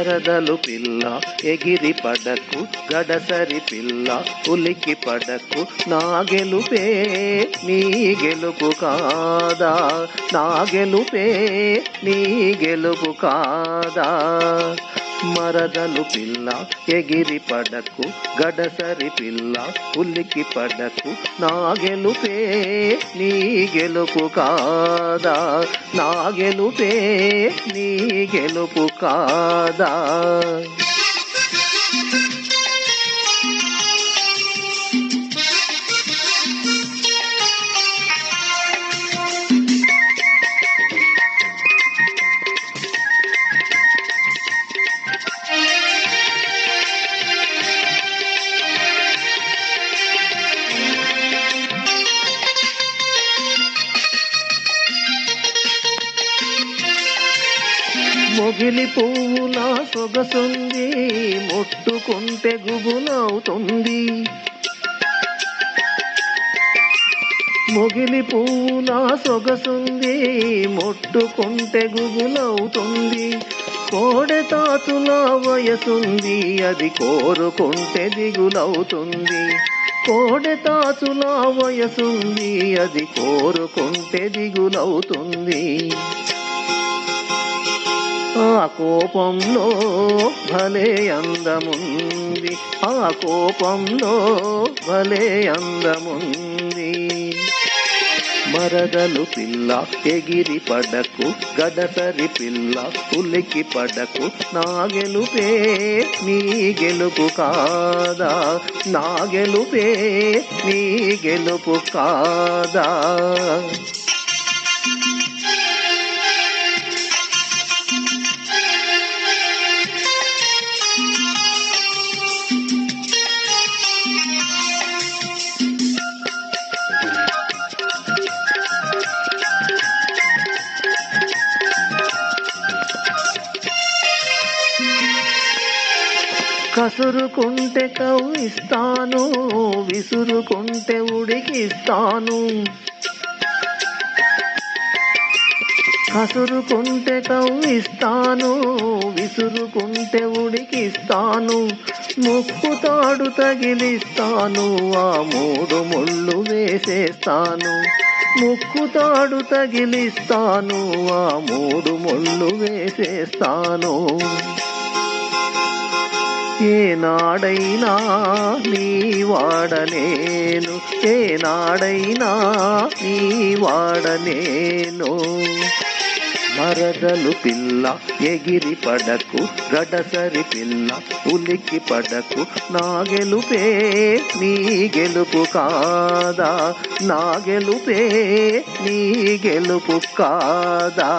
మరదలు పిల్ల ఎగిరి పడకు, గడసరి పిల్ల ఉలికి పడకు, నా గెలుపే నీ గెలుపు కాదా, నా గెలుపే నీ గెలుపు కాదా. మరదలు పిల్ల ఎగిరి పడకు, గడసరి పిల్ల ఉలికి పడకు, నా గెలుపే నీ గెలుపు కాదా, నా గెలుపే నీ గెలుపు కాదా. మొగిలి పువ్వుల సొగసుంది, ముట్టుకుంటే గుబులవుతుంది. మొగిలి పువ్వుల సొగసుంది, ముట్టుకుంటే గుబులవుతుంది. కోడెతాచుల వయసుంది, అది కోరుకుంటే దిగులవుతుంది. కోడెతాచుల వయసుంది, అది కోరుకుంటే దిగులవుతుంది. ఆ కోపంలో భలే అందముంది, ఆ కోపంలో భలే అందముంది. మరదలు పిల్ల ఎగిరి పడకు, గడసరి పిల్ల ఉలికి పడకు, నా గెలుపే నీ గెలుపు కాదా, నా గెలుపే నీ గెలుపు కాదా. కసురుకుంటే కవ్విస్తాను, విసురుకుంటే ఉడికిస్తాను. కసురుకుంటే కవ్విస్తాను, విసురుకుంటే ఉడికిస్తాను. ముక్కుతాడు తగిలిస్తాను, ఆ మూడు ముళ్ళు వేసేస్తాను. ముక్కుతాడు తగిలిస్తాను, ఆ మూడు ముళ్ళు వేసేస్తాను. ఏనాడైనా నీ వాడనేను, ఏనాడైనా నీ వాడనేను. మరదలు పిల్ల ఎగిరి పడకు, గడసరి పిల్ల ఉలికి పడకు, నా గెలుపే నీ గెలుపు కాదా, నా గెలుపే నీ గెలుపు కాదా.